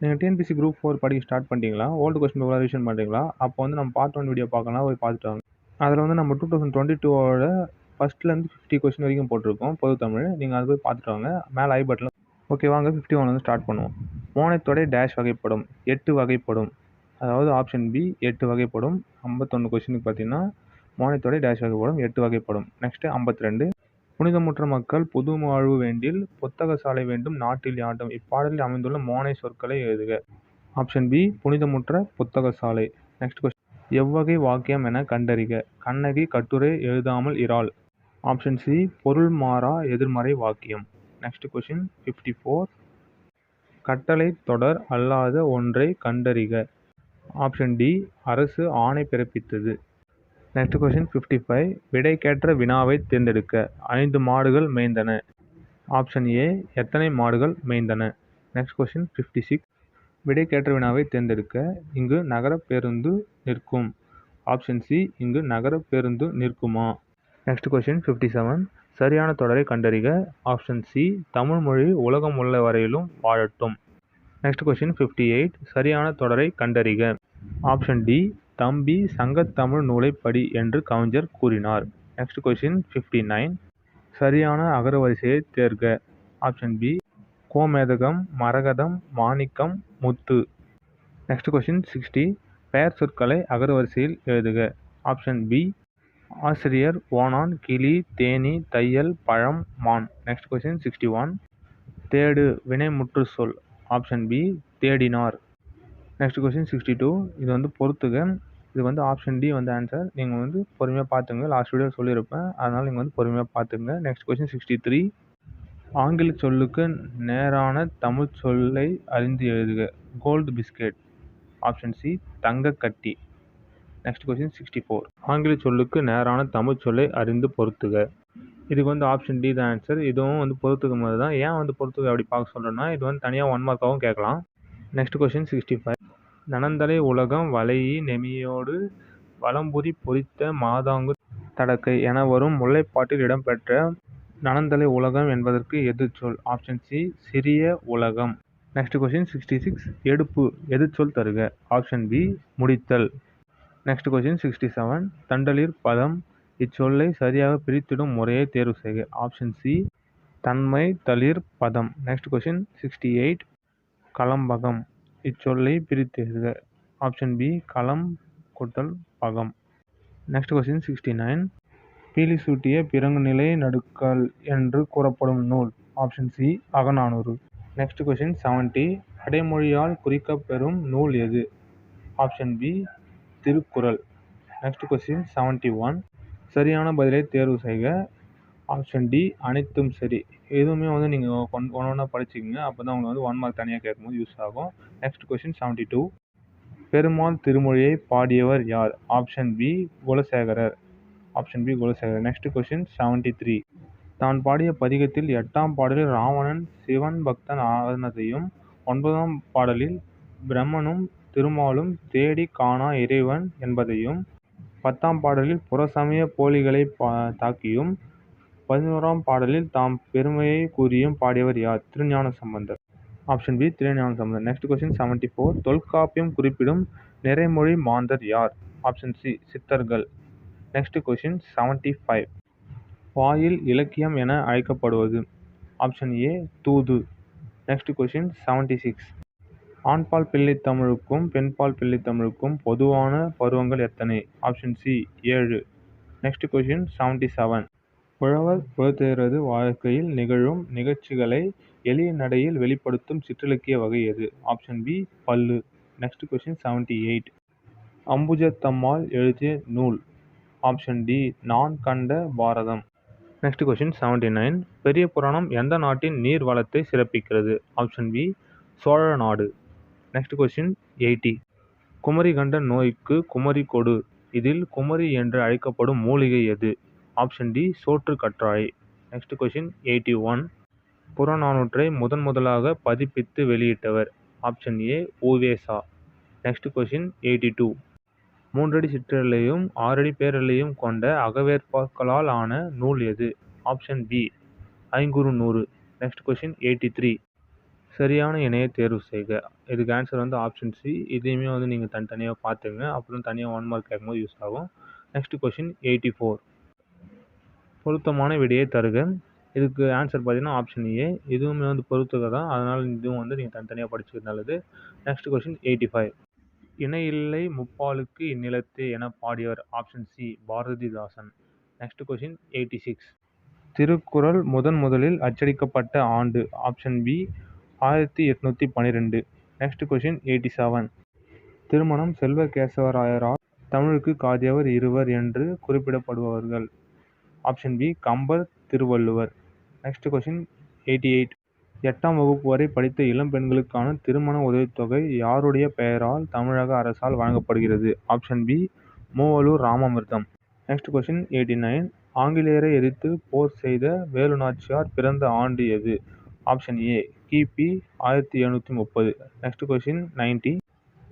நீங்கள் TNPSC group 4 படிக்க start பண்ணிட்டீங்களா? ஓல்டு கொஸ்டின் பேப்பர் ரிவிஷன் பண்ணுறீங்களா? அப்போ வந்து நம்ம பார்ட் 1 வீடியோ பார்க்கலாம், போய் பார்த்துட்டு வாங்க. அதில் வந்து நம்ம 2022ஓட ஃபஸ்ட்லேருந்து 50 கொஸ்டின் வரைக்கும் போட்டிருக்கோம் பொது தமிழ். நீங்கள் அதை போய் பார்த்துட்டு வாங்க. மேலே ஐ பட்டனில். ஓகே, வாங்க 51 வந்து ஸ்டார்ட் பண்ணுவோம். மோனைத்தொடை டேஷ் வகைப்படும். 8 வகைப்படும். அதாவது ஆப்ஷன் பி 8 வகைப்படும். 51 கொஸ்டினுக்கு பார்த்தீங்கன்னா மோனைத்தொடை டேஷ் வகைப்படும், 8 வகைப்படும். நெக்ஸ்ட்டு 52. புனிதமுற்ற மக்கள் புது வாழ்வு வேண்டில் புத்தக சாலை வேண்டும் நாட்டில் யாண்டும். இப்பாடலில் அமைந்துள்ள மோனை சொற்களை எழுதுக. ஆப்ஷன் பி புனிதமுற்ற புத்தக சாலை. Next question. எவ்வகை வாக்கியம் என கண்டறிக. கண்ணகி கட்டுரை எழுதாமல் இராள். ஆப்ஷன் சி பொருள் மாறா எதிர்மறை வாக்கியம். Next question 54. கட்டளை தொடர் அல்லாத ஒன்றை கண்டறிக. ஆப்ஷன் டி அரசு ஆணை பிறப்பித்தது. Next question 55. விடைக்கேற்ற வினாவை தேர்ந்தெடுக்க. 5 மாடுகள் மேய்ந்தன. ஆப்ஷன் ஏ எத்தனை மாடுகள் மேய்ந்தன. Next question 56. விடைக்கேற்ற வினாவை தேர்ந்தெடுக்க. இங்கு நகர பேருந்து நிற்கும். ஆப்ஷன் சி இங்கு நகர பேருந்து நிற்குமா. Next question 57. சரியான தொடரை கண்டறிக. ஆப்ஷன் சி தமிழ் மொழி உலகம் உள்ள வரையிலும் வாழட்டும். Next question 58. சரியான தொடரை கண்டறிக. ஆப்ஷன் டி தம்பி சங்கத்தமிழ் நூலை படி என்று கவிஞர் கூறினார். Next question 59. சரியான அகரவரிசையை தேர்க. ஆப்ஷன் பி கோமேதகம், மரகதம், மாணிக்கம், முத்து. Next question 60. பெயர் சொற்களை அகரவரிசையில் எழுதுக. ஆப்ஷன் பி ஆசிரியர், ஓணான், கிளி, தேனீ, தையல், பழம், மான். Next question 61. தேடு வினைமுற்று சொல். ஆப்ஷன் பி தேடினார். Next question 62. இது வந்து பொறுத்துக. இது வந்து ஆப்ஷன் டி வந்து ஆன்சர். நீங்கள் வந்து பொறுமையாக பார்த்துங்க. லாஸ்ட் வீடியோ சொல்லியிருப்பேன், அதனால் நீங்கள் வந்து பொறுமையாக பார்த்துங்க. Next question 63. ஆங்கில சொல்லுக்கு நேரான தமிழ் சொல்லை அறிந்து எழுதுக. Gold biscuit. ஆப்ஷன் சி தங்கக்கட்டி. Next question 64. ஆங்கில சொல்லுக்கு நேரான தமிழ் சொல்லை அறிந்து பொறுத்துக. இதுக்கு வந்து ஆப்ஷன் டி தான் ஆன்சர். இதுவும் வந்து பொறுத்துக்க மாதிரி தான். ஏன் வந்து பொறுத்துக்க அப்படி பார்க்க சொல்கிறேன்னா, இது வந்து தனியாக 1 மார்க்காகவும் கேட்கலாம். Next question 65. நனந்தலை உலகம் வளையி நெமியோடு வலம்புரி பொறித்த மாதாங்கு தடக்கை என வரும் முல்லைப்பாட்டில் இடம்பெற்ற நனந்தலை உலகம் என்பதற்கு எதிர்ச்சொல். ஆப்ஷன் சி சிறிய உலகம். Next question 66. எடுப்பு எதிர்ச்சொல் தருக. ஆப்ஷன் பி முடித்தல். Next question 67. தண்டலிர் பதம் இச்சொல்லை சரியாக பிரித்திடும் முறையை தேர்வு செய்க. ஆப்ஷன் சி தன்மை தளிர் பதம். Next question 68. களம்பகம் இச்சொல்லை பிரித்து எழுதுக. ஆப்ஷன் பி களம் கூட்டல் பகம். Next question 69. பீலி சூட்டிய பிறங்குநிலை நடுக்கல் என்று கூறப்படும் நூல். Option C Akananuru. Next question 70. அடைமொழியால் குறிக்கப்பெறும் நூல் எது. Option B Thirukkural. Next question 71. சரியான பதிலை தேர்வு செய்க. ஆப்ஷன் டி அனைத்தும் சரி. எதுவுமே வந்து நீங்கள் ஒன்றா படிச்சுக்கோங்க. அப்போ தான் உங்களுக்கு வந்து 1 மார்க் தனியாக கேட்கும்போது யூஸ் ஆகும். Next question 72. பெருமாள் திருமொழியை பாடியவர் யார். Option B Kulasekarar. Option B Kulasekarar. Next question 73. தான் பாடிய பதிகத்தில் 8ஆம் பாடலில் ராவணன் சிவன் பக்தன் ஆனதையும் 9ஆம் பாடலில் பிரம்மனும் திருமாலும் தேடி காணா இறைவன் என்பதையும் 10ஆம் பாடலில் புறசமய போலிகளை தாக்கியும் 11ஆம் பாடலில் தாம் பெருமையை கூறியும் பாடியவர் யார். Thirugnana Sambandar. Option B Thirugnana Sambandar. Next question 74. Tholkappiyam குறிப்பிடும் நிறைமொழி மாந்தர் யார். ஆப்ஷன் சி சித்தர்கள். Next question 75. வாயில் இலக்கியம் என அழைக்கப்படுவது. ஆப்ஷன் ஏ தூது. Next question 76. ஆண்பால் பிள்ளைத்தமிழுக்கும் பெண்பால் பிள்ளைத்தமிழுக்கும் பொதுவான பருவங்கள் எத்தனை. Option C 7. Next question 77. உழவர் புலத்தேரது வாழ்க்கையில் நிகழும் நிகழ்ச்சிகளை எளிய நடையில் வெளிப்படுத்தும் சிற்றிலக்கிய வகை எது. ஆப்ஷன் பி பல்லு. Next question 78. அம்புஜத்தம்மாள் எழுதிய நூல். ஆப்ஷன் டி நான் கண்ட பாரதம். Next question 79. பெரிய புராணம் எந்த நாட்டின் நீர் வளத்தை சிறப்பிக்கிறது. ஆப்ஷன் பி சோழ நாடு. Next question 80. குமரி கண்ட நோய்க்கு குமரி கொடு. இதில் குமரி என்று அழைக்கப்படும் மூலிகை எது. ஆப்ஷன் டி சோற்று கற்றாழை. Next question 81. புறநானூற்றை முதலாக பதிப்பித்து வெளியிட்டவர். Option A UVeSa. Next question 82. 3 அடி சிற்றலையும் 6 அடி பேரலையும் கொண்ட அகவேற்பாக்களால் ஆன நூல் எது. ஆப்ஷன் பி ஐங்குறு நூறு. Next question 83. சரியான இணையை தேர்வு செய்க. இதுக்கு ஆன்சர் வந்து ஆப்ஷன் சி. இதையுமே வந்து நீங்கள் தனித்தனியாக பார்த்துங்க. அப்புறம் தனியாக 1 மார்க் கேட்கும்போது யூஸ் ஆகும். Next question 84. பொருத்தமான விடையை தருக. இதுக்கு ஆன்சர் பார்த்தீங்கன்னா ஆப்ஷன் ஏ. இதுவுமே வந்து பொறுத்துக தான். அதனால் இதுவும் வந்து நீங்கள் தனித்தனியாக படிச்சுக்கிறது நல்லது. Next question 85. இணை இல்லை முப்பாலுக்கு இந்நிலத்தே என பாடியவர். Option C Bharathidasan. Next question 86. Thirukkural முதலில் அச்சடிக்கப்பட்ட ஆண்டு. Option B 1812. Next question 87. திருமணம் செல்வகேசவராயரால் தமிழுக்கு காதியவர் இருவர் என்று குறிப்பிடப்படுபவர்கள். Option B Kambar, Thiruvalluvar. Next question 88. 8ஆம் வகுப்பு வரை படித்த இளம் பெண்களுக்கான திருமண உதவித்தொகை யாருடைய பெயரால் தமிழக அரசால் வழங்கப்படுகிறது. Option B Moovalur Ramamirtham. Next question 89. ஆங்கிலேயரை எதிர்த்து போர் செய்த வேலுநாச்சியார் பிறந்த ஆண்டு எது. ஆப்ஷன் ஏ கிபி 1730. Next question 90.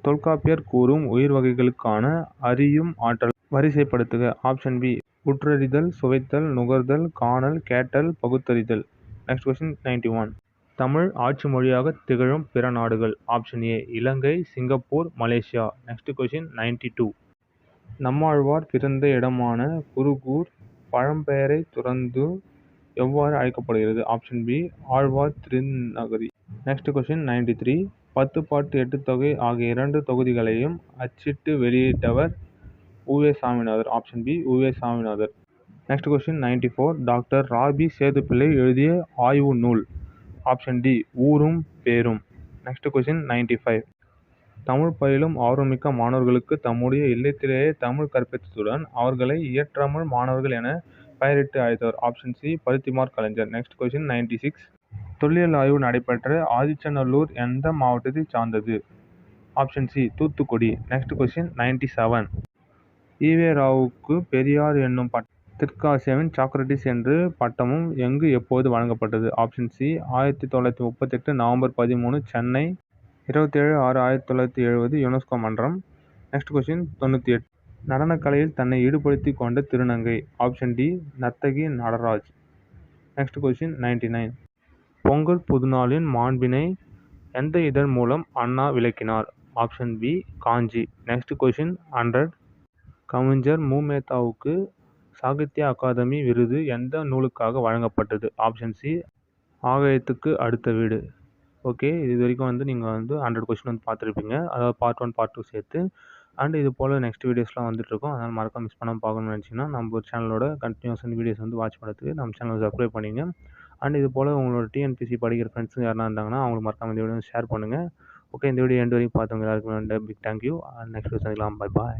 தொல்காப்பியர் கூறும் உயிர் வகைகளுக்கான அறியும் ஆற்றல் வரிசைப்படுத்துக. ஆப்ஷன் பி உற்றறிதல், சுவைத்தல், நுகர்தல், காணல், கேட்டல், பகுத்தறிதல். Next question 91. தமிழ் ஆட்சி மொழியாக திகழும் பிற நாடுகள். Option A Ilangai, Singapore, Malaysia. Next question 92. Nammalvar பிறந்த இடமான குருகூர் பழம்பெயரை துறந்து எவ்வாறு அழைக்கப்படுகிறது. Option B Alwar Thirunagari. Next question 93. 10 பாட்டு 8 தொகை ஆகிய 2 தொகுதிகளையும் அச்சிட்டு வெளியிட்டவர் UVe Saminathar. Option B UVe Saminathar. Next question 94. Doctor RaPi Sethupillai எழுதிய ஆய்வு நூல். ஆப்ஷன் டி ஊரும் பேரும். Next question 95. தமிழ் பயிலும் ஆர்வமிக்க மாணவர்களுக்கு தம்முடைய இல்லத்திலேயே தமிழ் கற்பித்ததுடன் அவர்களை இயற்றமிழ் மாணவர்கள் என பெயரிட்டு அழைத்தவர். ஆப்ஷன் சி பருத்திமார் கலைஞர். Next question 96. தொல்லியல் ஆய்வு நடைபெற்ற ஆதிச்சநல்லூர் எந்த மாவட்டத்தை சார்ந்தது. Option C Thoothukudi. Next question 97. EVe ராவுக்கு பெரியார் என்னும் தெற்காசியாவின் சாக்ரட்டிஸ் என்று பட்டமும் எங்கு எப்போது வழங்கப்பட்டது. ஆப்ஷன் சி 1938 நவம்பர் 13 சென்னை. 27/6/1970 யுனெஸ்கோ மன்றம். Next question 98. நடனக்கலையில் தன்னை ஈடுபடுத்தி கொண்ட திருநங்கை. Option D Narthaki Nataraj. Next question 99. Pongal புதுநாளின் மாண்பினை எந்த இதழ் மூலம் அண்ணா விளக்கினார். ஆப்ஷன் பி காஞ்சி. Next question 100. கவிஞர் மு. மேத்தாவுக்கு சாகித்ய அகாதமி விருது எந்த நூலுக்காக வழங்கப்பட்டது. ஆப்ஷன் சி ஆகாயத்துக்கு அடுத்த வீடு. ஓகே, இது வரைக்கும் வந்து நீங்கள் வந்து 100 கொஸ்டின் வந்து பார்த்துருப்பீங்க. அதாவது பார்ட் 1 பார்ட் 2 சேர்த்து. அண்ட் இது போல் நெக்ஸ்ட் வீடியோஸ்லாம் வந்துட்டுருக்கோம். அதனால் மறக்காம மிஸ் பண்ணாமல் பார்க்கணும்னு நினச்சிங்கன்னா நம்ம சேனலோட கண்டினியூஸ் வீடியோஸ் வந்து வாட்ச் பண்ணுறதுக்கு நம்ம சேனலை சப்ஸ்கிரைப் பண்ணிங்க. அண்ட் இது போல் உங்களோட டிஎன்பிசி படிக்கிற ஃப்ரெண்ட்ஸுங்க யாருனா இருந்தாங்கன்னா அவங்களுக்கு மறக்காம இந்த வீடியோ ஷேர் பண்ணுங்கள். ஓகே, இந்த வீடியோ எண்ட் வரைக்கும் பார்த்தவங்க எல்லாருக்குமே பிக் தேங்க்யூ. நெக்ஸ்ட் வீடியோ சந்திக்கலாம். Bye bye.